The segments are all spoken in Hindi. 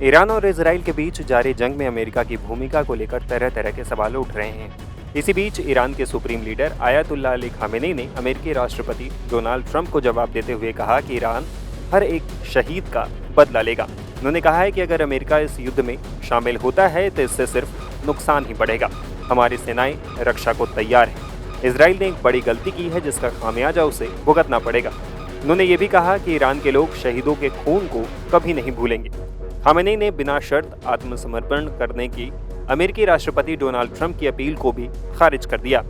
ईरान और इजराइल के बीच जारी जंग में अमेरिका की भूमिका को लेकर तरह तरह के सवाल उठ रहे हैं। इसी बीच ईरान के supreme leader Ayatollah Ali Khamenei ने अमेरिकी राष्ट्रपति डोनाल्ड ट्रंप को जवाब देते हुए कहा कि ईरान हर एक शहीद का बदला लेगा। उन्होंने कहा है कि अगर अमेरिका इस युद्ध में शामिल होता है तो इससे सिर्फ नुकसान ही बढ़ेगा। हमारी सेनाएं रक्षा को तैयार हैं। इजराइल ने एक बड़ी गलती की है जिसका खामियाजा उसे भुगतना पड़ेगा। उन्होंने ये भी कहा कि ईरान के लोग शहीदों के खून को कभी नहीं भूलेंगे। खामेनी ने बिना शर्त आत्मसमर्पण करने की अमेरिकी राष्ट्रपति डोनाल्ड ट्रंप की अपील को भी खारिज कर दिया।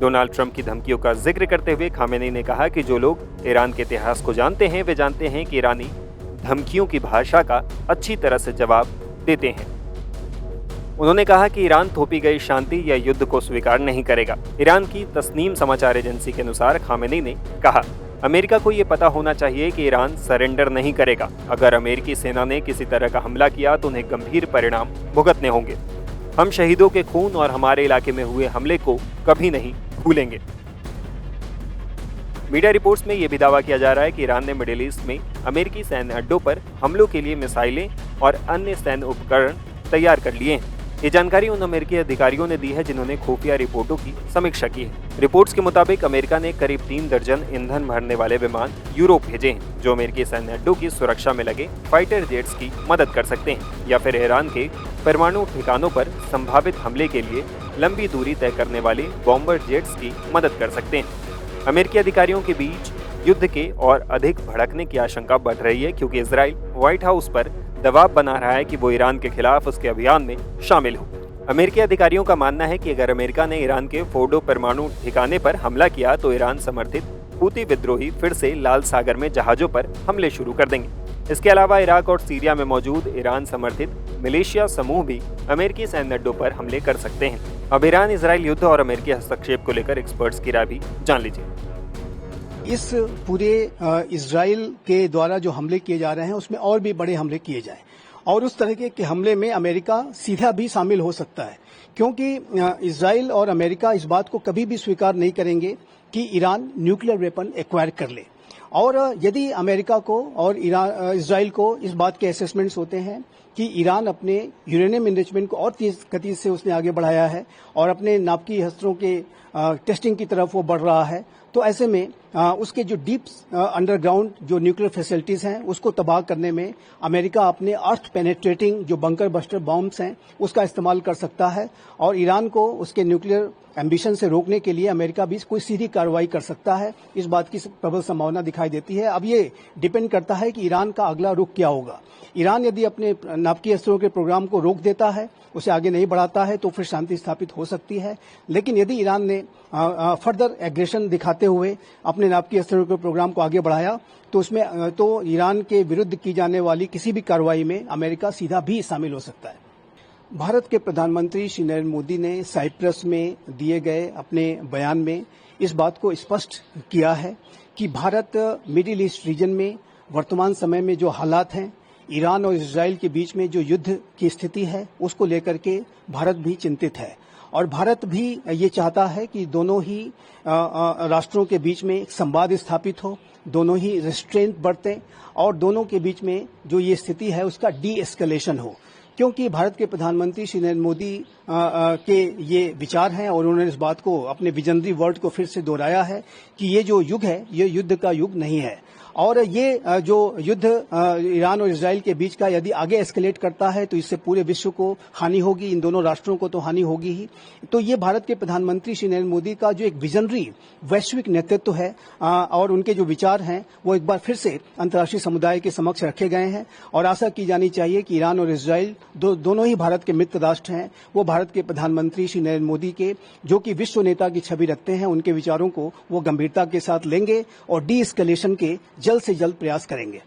डोनाल्ड ट्रंप की धमकियों का जिक्र करते हुए खामेनी ने कहा कि जो लोग ईरान के इतिहास को जानते हैं वे जानते हैं कि ईरानी धमकियों की भाषा का अच्छी तरह से जवाब देते हैं। उन्होंने कहा कि ईरान थोपी गई शांति या युद्ध को स्वीकार नहीं करेगा। ईरान की तस्नीम समाचार एजेंसी के अनुसार खामेनी ने कहा, अमेरिका को ये पता होना चाहिए कि ईरान सरेंडर नहीं करेगा। अगर अमेरिकी सेना ने किसी तरह का हमला किया तो उन्हें गंभीर परिणाम भुगतने होंगे। हम शहीदों के खून और हमारे इलाके में हुए हमले को कभी नहीं भूलेंगे। मीडिया रिपोर्ट्स में यह भी दावा किया जा रहा है कि ईरान ने मिडिल ईस्ट में अमेरिकी सैन्य अड्डों पर हमलों के लिए मिसाइलें और अन्य सैन्य उपकरण तैयार कर लिए हैं। ये जानकारी उन अमेरिकी अधिकारियों ने दी है जिन्होंने खुफिया रिपोर्टों की समीक्षा की है। रिपोर्ट्स के मुताबिक अमेरिका ने करीब 3 दर्जन ईंधन भरने वाले विमान यूरोप भेजे हैं जो अमेरिकी सैन्य अड्डों की सुरक्षा में लगे फाइटर जेट्स की मदद कर सकते हैं या फिर ईरान के परमाणु ठिकानों पर संभावित हमले के लिए लंबी दूरी तय करने वाले बॉम्बर जेट्स की मदद कर सकते हैं। अमेरिकी अधिकारियों के बीच युद्ध के और अधिक भड़कने की आशंका बढ़ रही है क्योंकि इजराइल व्हाइट हाउस पर दबाव बना रहा है कि वो ईरान के खिलाफ उसके अभियान में शामिल हो। अमेरिकी अधिकारियों का मानना है कि अगर अमेरिका ने ईरान के फोर्डो परमाणु ठिकाने पर हमला किया तो ईरान समर्थित हूती विद्रोही फिर से लाल सागर में जहाजों पर हमले शुरू कर देंगे। इसके अलावा इराक और सीरिया में मौजूद ईरान समर्थित मिलिशिया समूह भी अमेरिकी सैन्य अड्डों पर हमले कर सकते हैं। अब ईरान इजराइल युद्ध और अमेरिकी हस्तक्षेप को लेकर एक्सपर्ट्स की राय भी जान लीजिए। इस पूरे इजराइल के द्वारा जो हमले किए जा रहे हैं उसमें और भी बड़े हमले किए जाएं और उस तरह के हमले में अमेरिका सीधा भी शामिल हो सकता है क्योंकि इजराइल और अमेरिका इस बात को कभी भी स्वीकार नहीं करेंगे कि ईरान न्यूक्लियर वेपन एक्वायर कर ले। और यदि अमेरिका को और इजराइल को इस बात के असेसमेंट्स होते हैं कि ईरान अपने यूरेनियम इनरिचमेंट को और तेज गति से उसने आगे बढ़ाया है और अपने नाभिकीय अस्त्रों के टेस्टिंग की तरफ वो बढ़ रहा है, तो ऐसे में उसके जो डीप अंडरग्राउंड जो न्यूक्लियर फैसिलिटीज हैं उसको तबाह करने में अमेरिका अपने अर्थ पेनेट्रेटिंग जो बंकर बस्टर बॉम्ब्स हैं उसका इस्तेमाल कर सकता है और ईरान को उसके न्यूक्लियर एम्बिशन से रोकने के लिए अमेरिका भी कोई सीधी कार्रवाई कर सकता है। इस बात की प्रबल संभावना दिखाई देती है। अब ये डिपेंड करता है कि ईरान का अगला रुख क्या होगा। ईरान यदि अपने नाभिकीय अस्त्रों के प्रोग्राम को रोक देता है, उसे आगे नहीं बढ़ाता है, तो फिर शांति स्थापित हो सकती है। लेकिन यदि ईरान ने फर्दर एग्रेशन दिखाते हुए अपने नाभिकीय अस्त्रों के प्रोग्राम को आगे बढ़ाया तो उसमें तो ईरान के विरुद्ध की जाने वाली किसी भी कार्रवाई में अमेरिका सीधा भी शामिल हो सकता है। भारत के प्रधानमंत्री श्री नरेंद्र मोदी ने साइप्रस में दिए गए अपने बयान में इस बात को स्पष्ट किया है कि भारत मिडिल ईस्ट रीजन में वर्तमान समय में जो हालात हैं, ईरान और इजराइल के बीच में जो युद्ध की स्थिति है उसको लेकर के भारत भी चिंतित है और भारत भी ये चाहता है कि दोनों ही राष्ट्रों के बीच में एक संवाद स्थापित हो, दोनों ही रिस्ट्रेंट बरतें और दोनों के बीच में जो ये स्थिति है उसका डी एस्केलेशन हो। क्योंकि भारत के प्रधानमंत्री श्री नरेंद्र मोदी के ये विचार हैं और उन्होंने इस बात को अपने विजनरी वर्ड को फिर से दोहराया है कि ये जो युग है ये युद्ध का युग नहीं है और ये जो युद्ध ईरान और इजराइल के बीच का यदि आगे एस्केलेट करता है तो इससे पूरे विश्व को हानि होगी, इन दोनों राष्ट्रों को तो हानि होगी ही। तो ये भारत के प्रधानमंत्री श्री नरेंद्र मोदी का जो एक विजनरी वैश्विक नेतृत्व है और उनके जो विचार हैं वो एक बार फिर से अंतर्राष्ट्रीय समुदाय के समक्ष रखे गए हैं और आशा की जानी चाहिए कि ईरान और इजराइल दोनों ही भारत के मित्र राष्ट्र हैं, वो भारत के प्रधानमंत्री श्री नरेंद्र मोदी के जो कि विश्व नेता की छवि रखते हैं उनके विचारों को वो गंभीरता के साथ लेंगे और डी एस्केलेशन के जल्द से जल्द प्रयास करेंगे।